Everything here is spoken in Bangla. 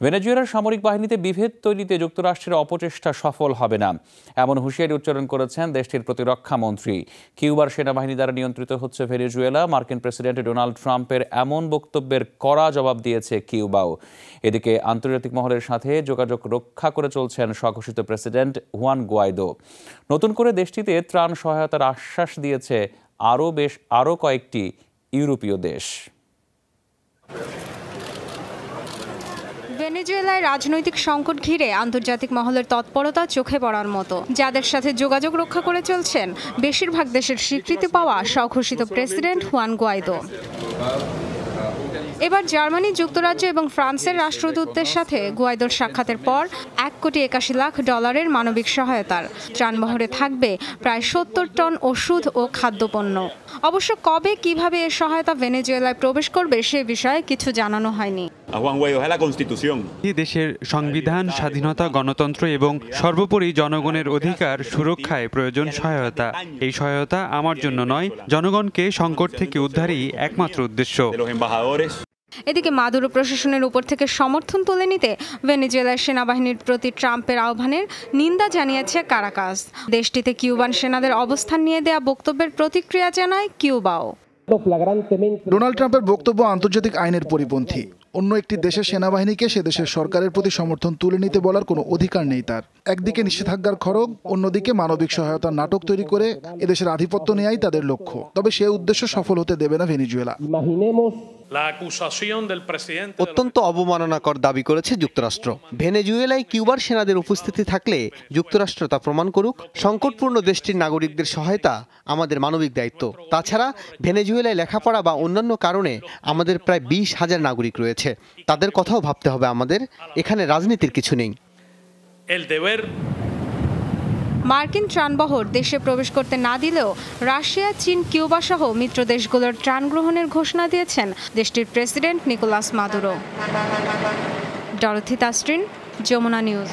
ভেনেজুয়েলার সামরিক বাহিনীতে বিভেদ তৈরিতে যুক্তরাষ্ট্রের অপচেষ্টা সফল হবে না, এমন হুঁশিয়ারি উচ্চারণ করেছেন দেশটির প্রতিরক্ষা মন্ত্রী। কিউবার সেনাবাহিনী দ্বারা নিয়ন্ত্রিত হচ্ছে ভেনেজুয়েলা। মার্কিন প্রেসিডেন্ট ডোনাল্ড ট্রাম্পের এমন বক্তব্যের কড়া জবাব দিয়েছে কিউবাও। এদিকে আন্তর্জাতিক মহলের সাথে যোগাযোগ রক্ষা করে চলছেন স্বঘোষিত প্রেসিডেন্ট হুয়ান গুয়াইদো। নতুন করে দেশটিতে ত্রাণ সহায়তার আশ্বাস দিয়েছে আরও কয়েকটি ইউরোপীয় দেশ। ভেনেজুয়েলায় রাজনৈতিক সংকট ঘিরে আন্তর্জাতিক মহলের তৎপরতা চোখে পড়ার মতো। যাদের সাথে যোগাযোগ রক্ষা করে চলছেন বেশিরভাগ দেশের স্বীকৃতি পাওয়া স্বঘোষিত প্রেসিডেন্ট হুয়ান গুয়াইদো। এবার জার্মানি, যুক্তরাজ্য এবং ফ্রান্সের রাষ্ট্রদূতদের সাথে গুয়াইদোর সাক্ষাতের পর $1,81,00,000 মানবিক সহায়তার ত্রাণবহরে থাকবে প্রায় 70 টন ওষুধ ও খাদ্যপণ্য। অবশ্য কবে কিভাবে এ সহায়তা ভেনেজুয়েলায় প্রবেশ করবে সে বিষয়ে কিছু জানানো হয়নি। দেশের সংবিধান, স্বাধীনতা, গণতন্ত্র এবং সর্বোপরি জনগণের অধিকার সুরক্ষায় প্রয়োজন সহায়তা। এই সহায়তা আমার জন্য নয়, জনগণকে সংকট থেকে উদ্ধারই একমাত্র উদ্দেশ্য। এদিকে মাদুরো প্রশাসনের উপর থেকে সমর্থন তুলে নিতে ভেনেজুয়েলার সেনাবাহিনীর প্রতি ট্রাম্পের আহ্বানের নিন্দা জানিয়েছে কারাকাস। দেশটিতে কিউবান সেনাদের অবস্থান নিয়ে দেয়া বক্তব্যের প্রতিক্রিয়া জানায় কিউবাও। ডোনাল্ড ট্রাম্পের বক্তব্য আন্তর্জাতিক আইনের পরিপন্থী। অন্য একটি দেশের সেনাবাহিনীকে সে দেশের সরকারের প্রতি সমর্থন তুলে নিতে বলার কোনো অধিকার নেই তার। একদিকে নিষেধাজ্ঞার খড়গ, অন্যদিকে মানবিক সহায়তার নাটক তৈরি করে এদেশের আধিপত্য নেয়াই তাদের লক্ষ্য। তবে সে উদ্দেশ্য সফল হতে দেবে না ভেনেজুয়েলা। অত্যন্ত অবমাননাকর দাবি করেছে যুক্তরাষ্ট্র। ভেনেজুয়েলায় কিউবার সেনাদের উপস্থিতি থাকলে যুক্তরাষ্ট্র তা প্রমাণ করুক। সংকটপূর্ণ দেশটির নাগরিকদের সহায়তা আমাদের মানবিক দায়িত্ব। তাছাড়া ভেনেজুয়েলায় লেখাপড়া বা অন্যান্য কারণে আমাদের প্রায় 20,000 নাগরিক রয়েছে। তাদের কথাও ভাবতে হবে আমাদের। এখানে রাজনীতির কিছু নেই। মার্কিন ত্রাণবহর দেশে প্রবেশ করতে না দিলেও রাশিয়া, চীন, কিউবা সহ মিত্র দেশগুলোর ত্রাণ গ্রহণের ঘোষণা দিয়েছেন দেশটির president Nicolas Maduro. Dorothy Tasrin, Jamuna news.